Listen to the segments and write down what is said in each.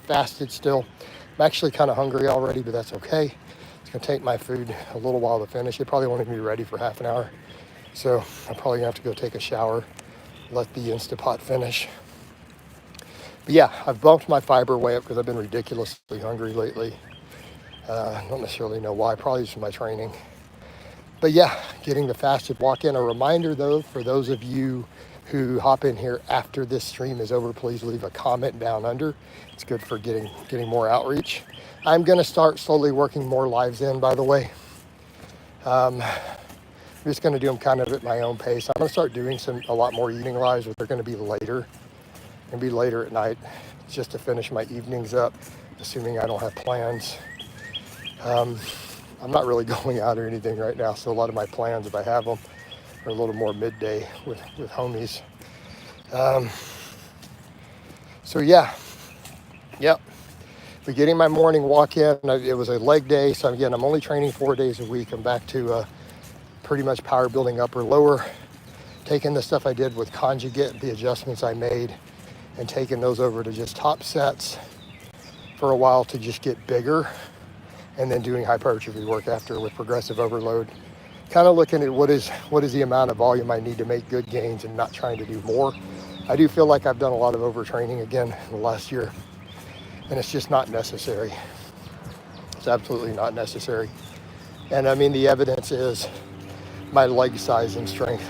fasted still. I'm actually kind of hungry already, but that's okay. It's gonna take my food a little while to finish. It probably won't even be ready for half an hour. So I'm probably gonna have to go take a shower, let the Instapot finish. But yeah, I've bumped my fiber way up because I've been ridiculously hungry lately. I don't necessarily know why, probably just from my training. But yeah, getting the fasted walk in. A reminder though, for those of you who hop in here after this stream is over, please leave a comment down under. It's good for getting more outreach. I'm gonna start slowly working more lives in, by the way. I'm just gonna do them kind of at my own pace. I'm gonna start doing a lot more evening lives, but they're gonna be later. Gonna be later at night, just to finish my evenings up, assuming I don't have plans. I'm not really going out or anything right now, so a lot of my plans, if I have them, are a little more midday with homies. So yeah, yep. But getting my morning walk in, it was a leg day, so again, I'm only training 4 days a week. I'm back to pretty much power building upper lower, taking the stuff I did with conjugate, the adjustments I made, and taking those over to just top sets for a while to just get bigger, and then doing hypertrophy work after with progressive overload. Kind of looking at what is the amount of volume I need to make good gains and not trying to do more. I do feel like I've done a lot of overtraining again in the last year, and it's just not necessary. It's absolutely not necessary. And I mean, the evidence is my leg size and strength.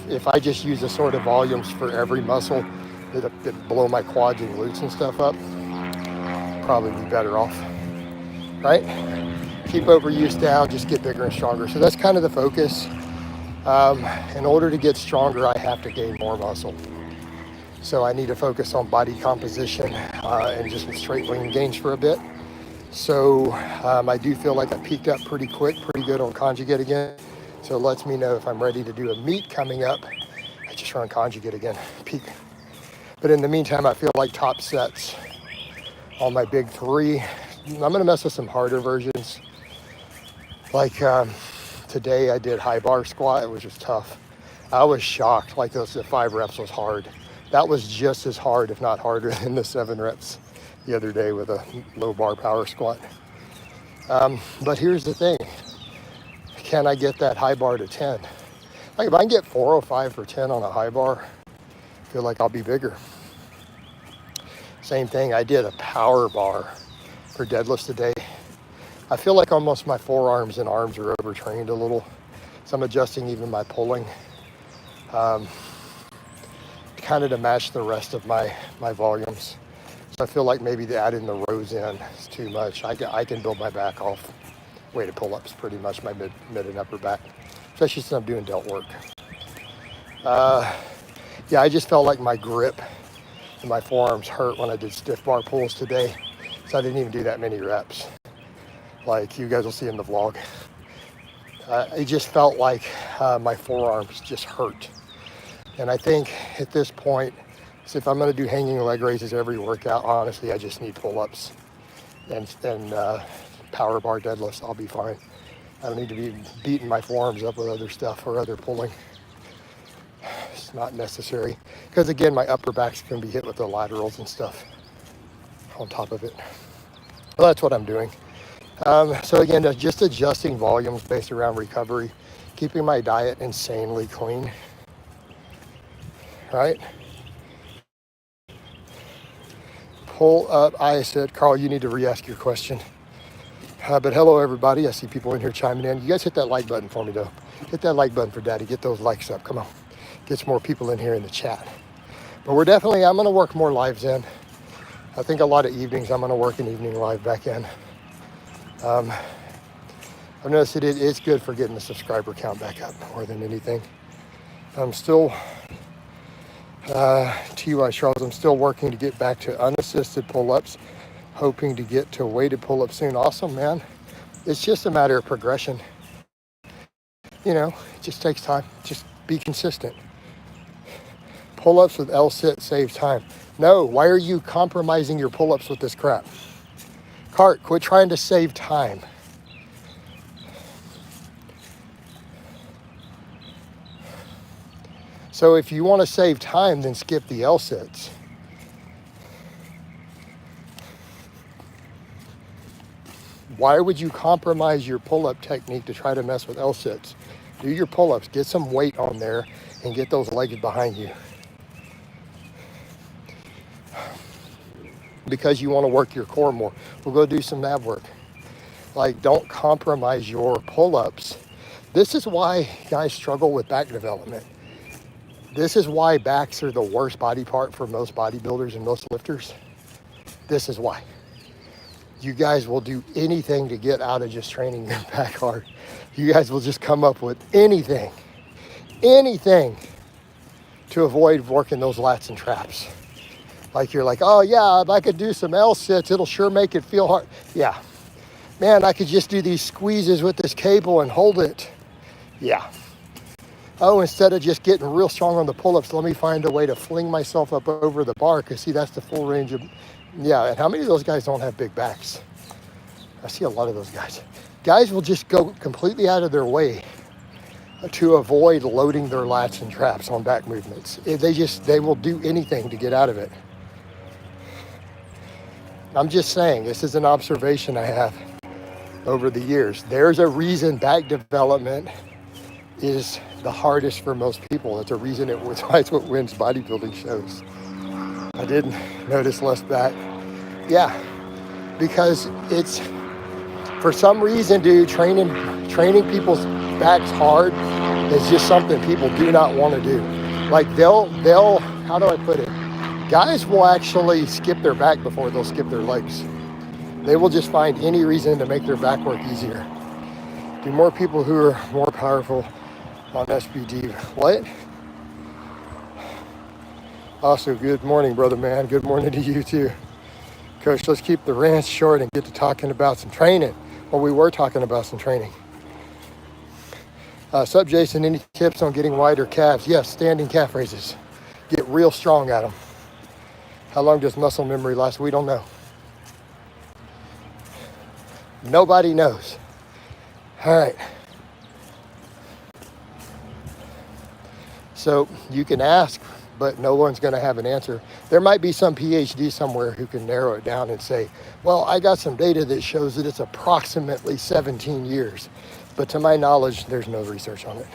If I just use the sort of volumes for every muscle that blow my quads and glutes and stuff up, probably be better off, right? Keep overuse down, just get bigger and stronger. So that's kind of the focus. In order to get stronger, I have to gain more muscle. So I need to focus on body composition and just straight lean gains for a bit. So I do feel like I peaked up pretty quick, pretty good on conjugate again. So it lets me know if I'm ready to do a meet coming up, I just run conjugate again, peak. But in the meantime, I feel like top sets on my big three. I'm gonna mess with some harder versions. Like today I did high bar squat, it was just tough. I was shocked, like the 5 reps was hard. That was just as hard, if not harder, than the 7 reps the other day with a low bar power squat. But here's the thing, can I get that high bar to 10? Like if I can get 405 for 10 on a high bar, I feel like I'll be bigger. Same thing, I did a power bar for deadlifts today. I feel like almost my forearms and arms are overtrained a little. So I'm adjusting even my pulling kind of to match the rest of my volumes. So I feel like maybe adding the rows in is too much. I can build my back off weighted pull-ups pretty much, my mid and upper back, especially since I'm doing delt work. Yeah, I just felt like my grip and my forearms hurt when I did stiff bar pulls today. So I didn't even do that many reps. Like you guys will see in the vlog. It just felt like my forearms just hurt. And I think at this point, so if I'm gonna do hanging leg raises every workout, honestly, I just need pull-ups and power bar deadlifts. I'll be fine. I don't need to be beating my forearms up with other stuff or other pulling. It's not necessary. Because again, my upper back's gonna be hit with the laterals and stuff on top of it. Well, that's what I'm doing. So again, just adjusting volumes based around recovery, keeping my diet insanely clean, right? Pull up, I said, Carl, you need to re-ask your question. But hello, everybody. I see people in here chiming in. You guys hit that like button for me, though. Hit that like button for Daddy. Get those likes up. Come on. Get some more people in here in the chat. But I'm going to work more lives in. I think a lot of evenings, I'm going to work an evening live back in. I've noticed it's good for getting the subscriber count back up more than anything. I'm still, TY Charles, I'm still working to get back to unassisted pull-ups, hoping to get to weighted pull-ups soon. Awesome, man. It's just a matter of progression. You know, it just takes time. Just be consistent. Pull-ups with L-sit save time. No, why are you compromising your pull-ups with this crap? Cart, quit trying to save time. So if you want to save time, then skip the L-sits. Why would you compromise your pull-up technique to try to mess with L-sits? Do your pull-ups, get some weight on there, and get those legs behind you. Because you want to work your core more. We'll go do some ab work. Like, don't compromise your pull-ups. This is why guys struggle with back development. This is why backs are the worst body part for most bodybuilders and most lifters. This is why. You guys will do anything to get out of just training your back hard. You guys will just come up with anything to avoid working those lats and traps. Like you're like, oh yeah, if I could do some L-sits, it'll sure make it feel hard. Yeah, man, I could just do these squeezes with this cable and hold it. Yeah. Oh, instead of just getting real strong on the pull-ups, let me find a way to fling myself up over the bar, because see, that's the full range of, yeah, and how many of those guys don't have big backs? I see a lot of those guys. Guys will just go completely out of their way to avoid loading their lats and traps on back movements. They will do anything to get out of it. I'm just saying, this is an observation I have over the years. There's a reason back development is the hardest for most people. It's a reason it's what wins bodybuilding shows. I didn't notice less back. Yeah, because it's, for some reason, dude, training people's backs hard is just something people do not want to do. Like they'll, how do I put it? Guys will actually skip their back before they'll skip their legs. They will just find any reason to make their back work easier. Do more people who are more powerful on SBD. What? Also, good morning, brother man. Good morning to you too. Coach, let's keep the rant short and get to talking about some training. Well, we were talking about some training. Sup, Jason, any tips on getting wider calves? Yes, standing calf raises. Get real strong at them. How long does muscle memory last? We don't know. Nobody knows. All right. So you can ask, but no one's going to have an answer. There might be some PhD somewhere who can narrow it down and say, well, I got some data that shows that it's approximately 17 years. But to my knowledge, there's no research on it.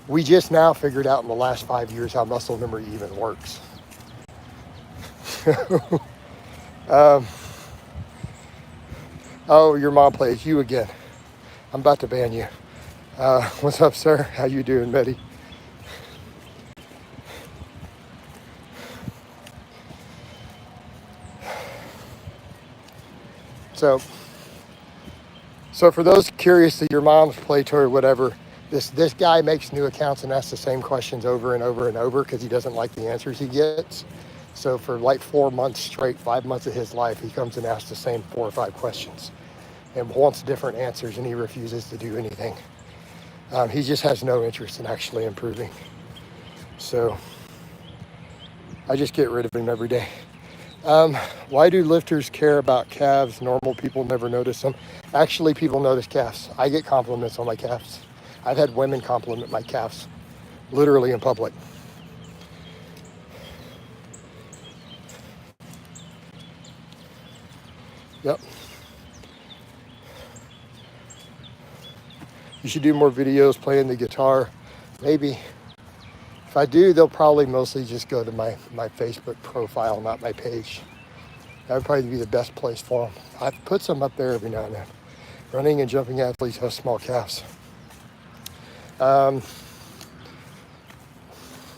We just now figured out in the last 5 years how muscle memory even works. Oh, your mom plays you again. I'm about to ban you. What's up, sir? How you doing, Betty? So for those curious that your mom's play tour or whatever, this guy makes new accounts and asks the same questions over and over and over because he doesn't like the answers he gets. So for like 4 months straight, 5 months of his life, he comes and asks the same 4 or 5 questions and wants different answers, and he refuses to do anything. He just has no interest in actually improving. So I just get rid of him every day. Why do lifters care about calves? Normal people never notice them. Actually, people notice calves. I get compliments on my calves. I've had women compliment my calves, literally in public. Yep. You should do more videos playing the guitar. Maybe. If I do, they'll probably mostly just go to my Facebook profile, not my page. That would probably be the best place for them. I put some up there every now and then. Running and jumping athletes have small calves.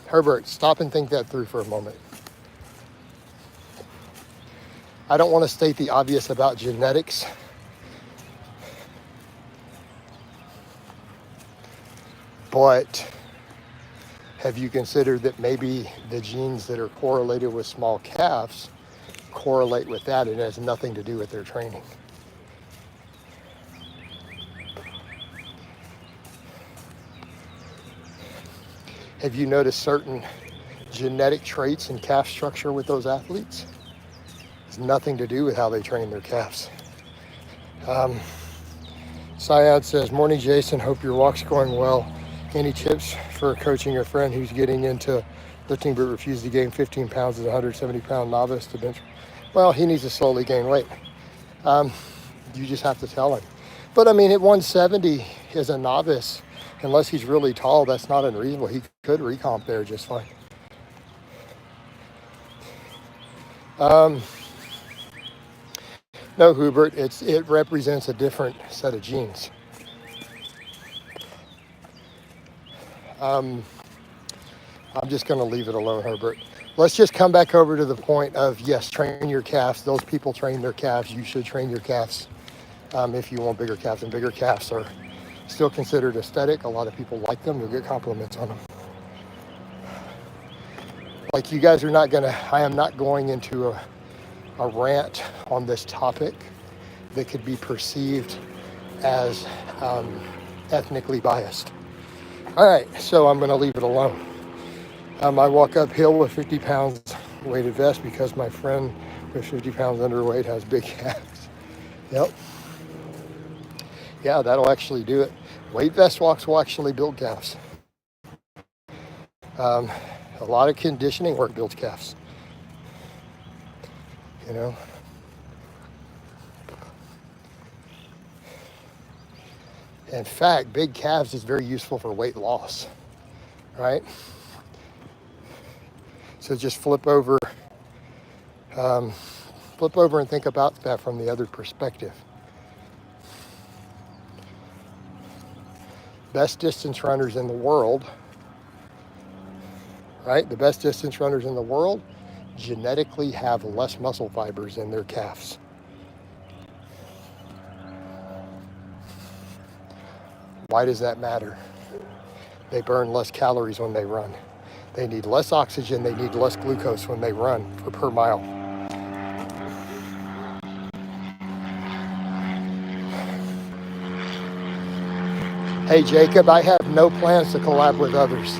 Herbert, stop and think that through for a moment. I don't want to state the obvious about genetics. But have you considered that maybe the genes that are correlated with small calves correlate with that and it has nothing to do with their training? Have you noticed certain genetic traits in calf structure with those athletes? It's nothing to do with how they train their calves. Syad says, morning, Jason. Hope your walk's going well. Any tips for coaching a friend who's getting into lifting but refused to gain 15 pounds as a 170-pound novice to bench? Well, he needs to slowly gain weight. You just have to tell him. But I mean, at 170 as a novice, unless he's really tall, that's not unreasonable. He could recomp there just fine. No, Hubert, it represents a different set of genes. I'm just going to leave it alone, Herbert. Let's just come back over to the point of, yes, train your calves. Those people train their calves. You should train your calves if you want bigger calves. And bigger calves are still considered aesthetic. A lot of people like them. You'll get compliments on them. Like, you guys are not going to, I am not going into a rant on this topic that could be perceived as ethnically biased. All right, so I'm going to leave it alone. I walk uphill with 50 pounds weighted vest because my friend with 50 pounds underweight has big calves. Yep. Yeah, that'll actually do it. Weight vest walks will actually build calves. A lot of conditioning work builds calves. You know. In fact, big calves is very useful for weight loss, right? So just flip over and think about that from the other perspective. Best distance runners in the world, right? The best distance runners in the world genetically have less muscle fibers in their calves. Why does that matter? They burn less calories when they run. They need less oxygen, they need less glucose when they run per mile. Hey Jacob, I have no plans to collab with others.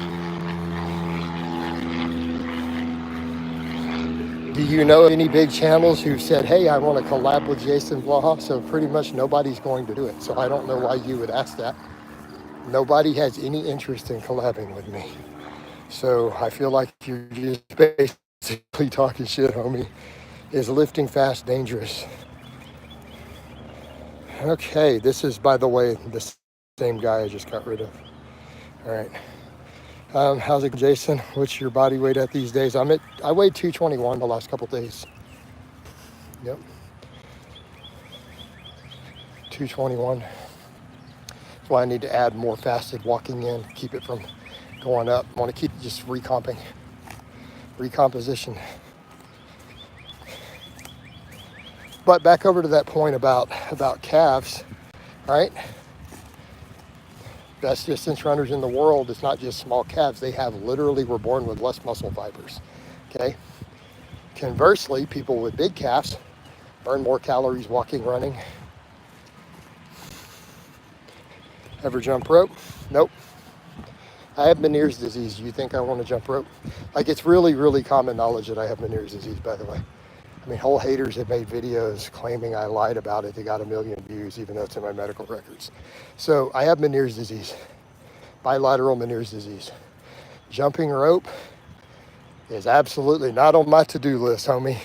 Do you know any big channels who've said, hey, I want to collab with Jason Blaha? So pretty much nobody's going to do it. So I don't know why you would ask that. Nobody has any interest in collabing with me. So I feel like you're just basically talking shit, homie. Is lifting fast dangerous? Okay, this is, by the way, the same guy I just got rid of. All right. How's it, Jason? What's your body weight at these days? I weighed 221 the last couple days. Yep. 221. That's why I need to add more fasted walking in, keep it from going up. I want to keep just recomposition. But back over to that point about calves, right? Best distance runners in the world, it's not just small calves. They were born with less muscle fibers, okay? Conversely, people with big calves burn more calories walking, running. Ever jump rope? Nope. I have Meniere's disease. You think I want to jump rope? Like, it's really, really common knowledge that I have Meniere's disease, by the way. I mean, whole haters have made videos claiming I lied about it. They got 1 million views, even though it's in my medical records. So I have Meniere's disease, bilateral Meniere's disease. Jumping rope is absolutely not on my to-do list, homie.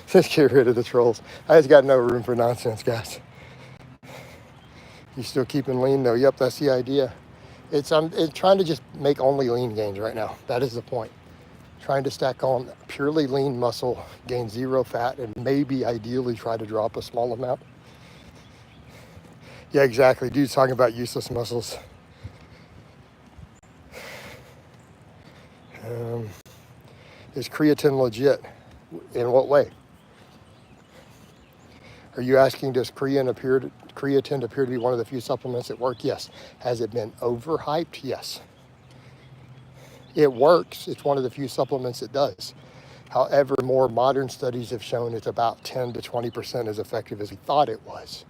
Just get rid of the trolls. I just got no room for nonsense, guys. You still keeping lean though? Yep, that's the idea. It's trying to just make only lean gains right now. That is the point. Trying to stack on purely lean muscle, gain 0 fat, and maybe ideally try to drop a small amount. Yeah, exactly. Dude's talking about useless muscles. Is creatine legit? In what way? Are you asking, does creatine appear to be one of the few supplements that work? Yes. Has it been overhyped? Yes. It works. It's one of the few supplements that does. However, more modern studies have shown it's about 10 to 20% as effective as we thought it was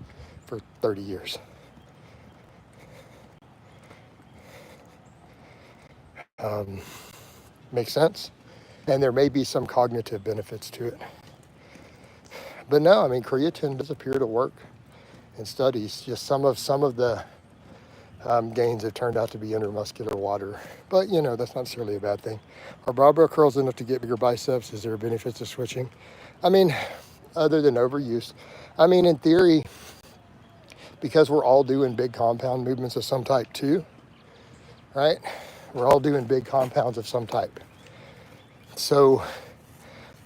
for 30 years. Makes sense? And there may be some cognitive benefits to it. But no, I mean, creatine does appear to work in studies. Just some of the gains have turned out to be intramuscular water. But, you know, that's not necessarily a bad thing. Are barbell curls enough to get bigger biceps? Is there a benefit to switching? I mean, other than overuse. I mean, in theory, because we're all doing big compound movements of some type too, right? We're all doing big compounds of some type. So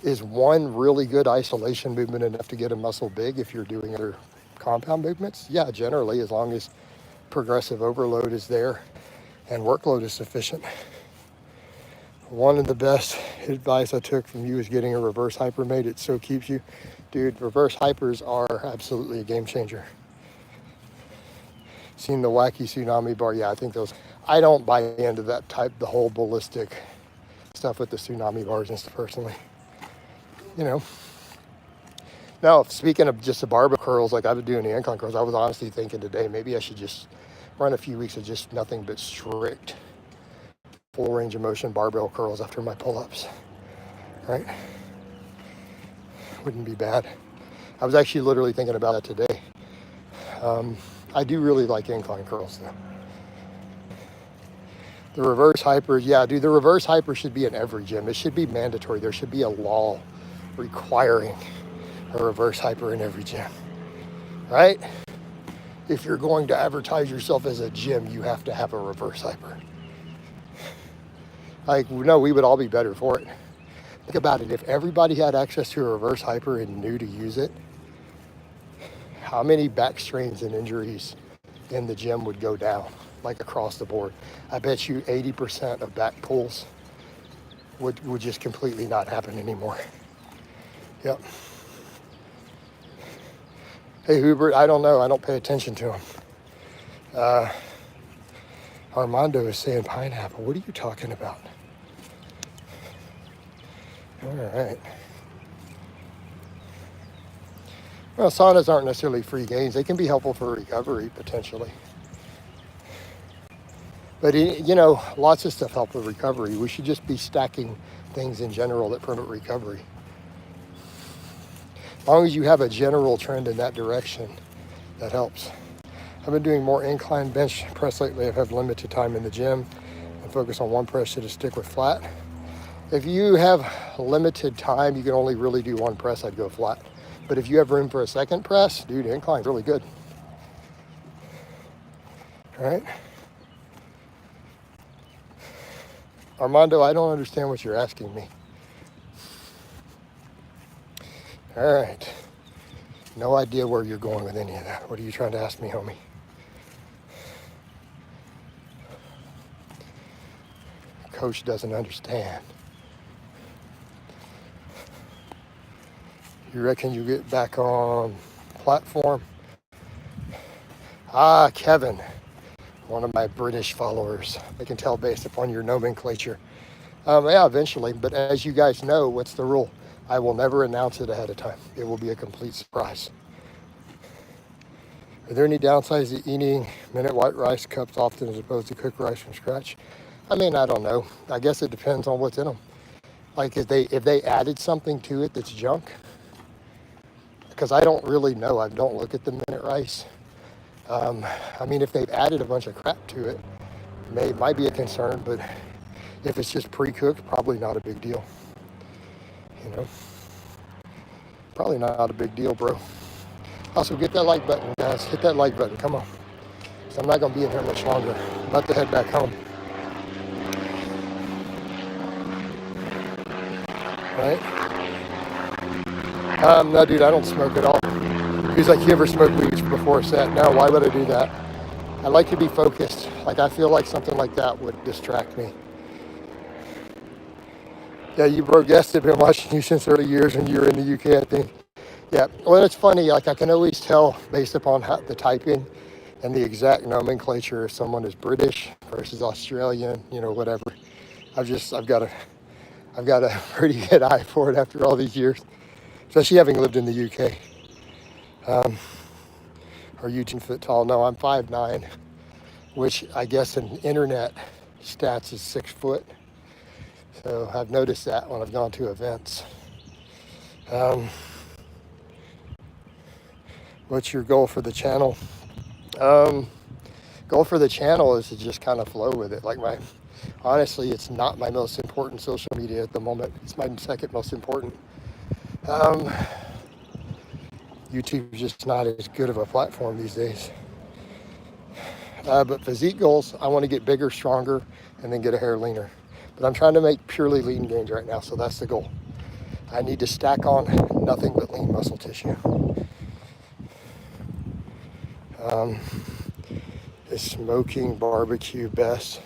is one really good isolation movement enough to get a muscle big if you're doing other compound movements? Yeah, generally, as long as progressive overload is there and workload is sufficient. One of the best advice I took from you is getting a reverse hyper made. It so keeps you. Dude, reverse hypers are absolutely a game changer. Seen the wacky tsunami bar? Yeah, I think those, I don't buy into that type, the whole ballistic stuff with the tsunami bars and stuff personally. You know. Now, speaking of just the barbell curls, like I've been doing the incline curls, I was honestly thinking today, maybe I should just run a few weeks of just nothing but strict full range of motion barbell curls after my pull-ups, right? Wouldn't be bad. I was actually literally thinking about it today. I do really like incline curls though. The reverse hypers, yeah, dude, the reverse hyper should be in every gym. It should be mandatory. There should be a law requiring a reverse hyper in every gym, right? If you're going to advertise yourself as a gym, you have to have a reverse hyper. Like, no, we would all be better for it. Think about it. If everybody had access to a reverse hyper and knew to use it, how many back strains and injuries in the gym would go down, like across the board? I bet you 80% of back pulls would just completely not happen anymore. Yep. Hey, Hubert, I don't know. I don't pay attention to him. Armando is saying pineapple. What are you talking about? All right. Well, saunas aren't necessarily free gains. They can be helpful for recovery, potentially. But, you know, lots of stuff help with recovery. We should just be stacking things in general that promote recovery. As long as you have a general trend in that direction, that helps. I've been doing more incline bench press lately. I've had limited time in the gym and focus on one press to stick with flat. If you have limited time, you can only really do one press, I'd go flat. But if you have room for a second press, dude, incline's really good. All right? Armando, I don't understand what you're asking me. All right. No idea where you're going with any of that. What are you trying to ask me, homie? Coach doesn't understand. You reckon you get back on platform? Ah, Kevin, one of my British followers. I can tell based upon your nomenclature. Yeah, eventually. But as you guys know, what's the rule? I will never announce it ahead of time. It will be a complete surprise. Are there any downsides to eating minute white rice cups often as opposed to cooked rice from scratch? I mean, I don't know. I guess it depends on what's in them. Like if they added something to it that's junk, because I don't really know. I don't look at the minute rice. I mean, if they've added a bunch of crap to it, it might be a concern, but if it's just pre-cooked, probably not a big deal. You know, probably not a big deal, bro. Also, get that like button, guys. Hit that like button. Come on. So I'm not going to be in here much longer. I'm about to head back home. Right? No, dude, I don't smoke at all. He's like, you ever smoke weed before a set? No, why would I do that? I like to be focused. Like, I feel like something like that would distract me. Yeah, you bro guests have been watching you since early years when you were in the UK, I think. Yeah, well, it's funny. Like, I can always tell based upon the typing and the exact nomenclature if someone is British versus Australian, you know, whatever. I've got a pretty good eye for it after all these years, especially having lived in the UK. Are you 10 foot tall? No, I'm 5'9", which I guess in internet stats is 6 foot. So I've noticed that when I've gone to events. What's your goal for the channel? Um, Goal for the channel is to just kind of flow with it. Like honestly, it's not my most important social media at the moment. It's my second most important. Um, YouTube's just not as good of a platform these days. But physique goals, I want to get bigger, stronger, and then get a hair leaner. But I'm trying to make purely lean gains right now, so that's the goal. I need to stack on nothing but lean muscle tissue. Is smoking barbecue best?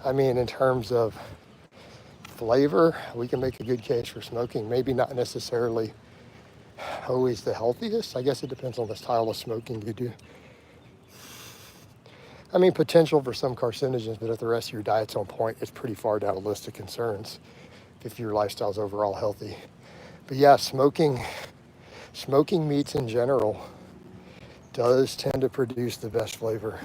I mean, in terms of flavor, we can make a good case for smoking. Maybe not necessarily always the healthiest. I guess it depends on the style of smoking you do. I mean, potential for some carcinogens, but if the rest of your diet's on point, it's pretty far down a list of concerns if your lifestyle's overall healthy. But yeah, smoking meats in general does tend to produce the best flavor.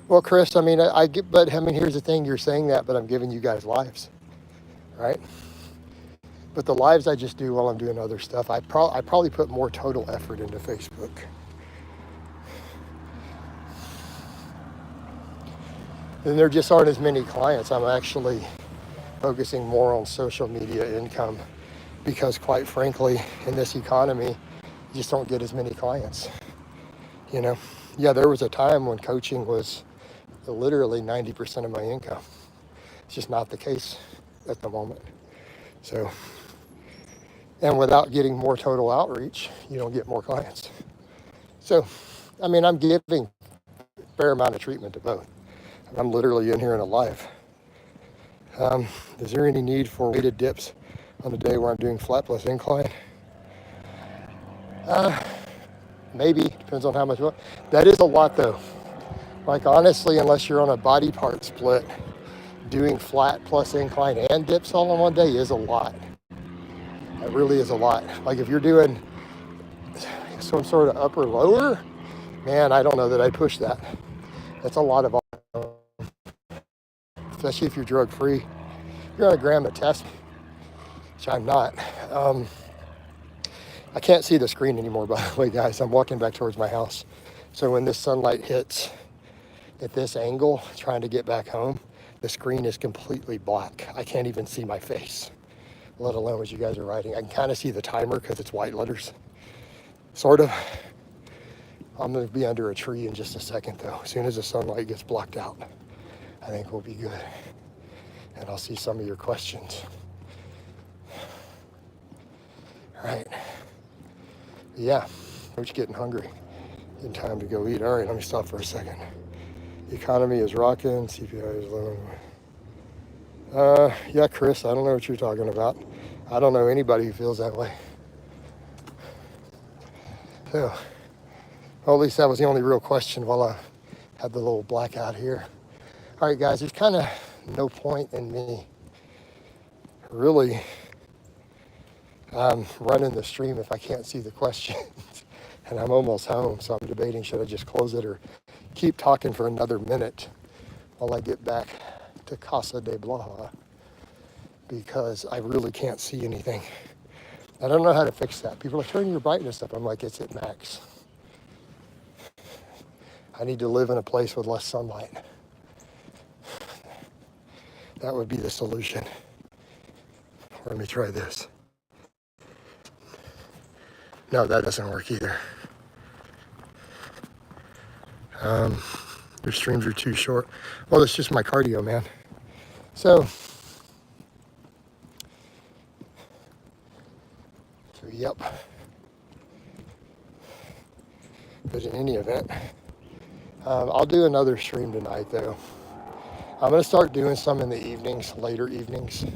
Well, Chris, I mean, here's the thing, you're saying that, but I'm giving you guys lives, right? But the lives I just do while I'm doing other stuff, I probably put more total effort into Facebook. And there just aren't as many clients. I'm actually focusing more on social media income because, quite frankly, in this economy, you just don't get as many clients. You know, yeah, there was a time when coaching was literally 90% of my income. It's just not the case at the moment. So, and without getting more total outreach, you don't get more clients. So, I mean, I'm giving a fair amount of treatment to both. I'm literally in here in a live. Is there any need for weighted dips on the day where I'm doing flat plus incline? Maybe, depends on how much. That is a lot though. Like honestly, unless you're on a body part split, doing flat plus incline and dips all in one day is a lot. It really is a lot. Like if you're doing some sort of upper lower, man, I don't know that I'd push that. That's a lot of, especially if you're drug free. You're on a gram of test, which I'm not. I can't see the screen anymore, by the way, guys. I'm walking back towards my house. So when this sunlight hits at this angle, trying to get back home, the screen is completely black. I can't even see my face, let alone what you guys are writing. I can kind of see the timer because it's white letters, sort of. I'm going to be under a tree in just a second, though. As soon as the sunlight gets blocked out, I think we'll be good. And I'll see some of your questions. All right. Yeah, Coach getting hungry. In time to go eat. All right, let me stop for a second. The economy is rocking. CPI is low. Yeah, Chris, I don't know what you're talking about. I don't know anybody who feels that way. So, well, at least that was the only real question while I had the little blackout here. All right, guys, there's kind of no point in me really running the stream if I can't see the questions. And I'm almost home, so I'm debating, should I just close it or keep talking for another minute while I get back to Casa de Blaha, because I really can't see anything. I don't know how to fix that. People are turning your brightness up. I'm like, it's at max. I need to live in a place with less sunlight. That would be the solution. Let me try this. No, that doesn't work either. Your streams are too short. Well, it's just my cardio, man. So yep. But in any event, I'll do another stream tonight, though. I'm going to start doing some in the evenings, later evenings,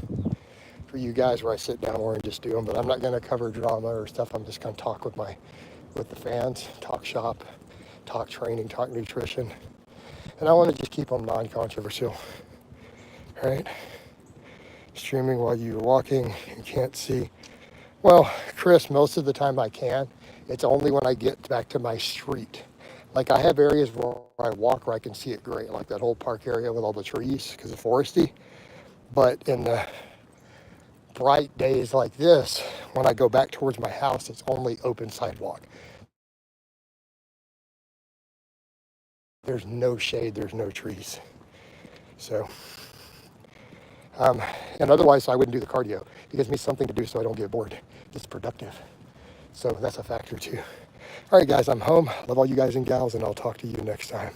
for you guys where I sit down more and just do them. But I'm not going to cover drama or stuff. I'm just going to talk with the fans, talk shop, talk training, talk nutrition. And I want to just keep them non-controversial. All right? Streaming while you're walking, you can't see. Well, Chris, most of the time I can. It's only when I get back to my street. Like I have areas where I walk where I can see it great, like that whole park area with all the trees because it's foresty. But in the bright days like this, when I go back towards my house, it's only open sidewalk. There's no shade, there's no trees. So, and otherwise I wouldn't do the cardio. It gives me something to do so I don't get bored. It's productive. So that's a factor too. All right, guys, I'm home. Love all you guys and gals, and I'll talk to you next time.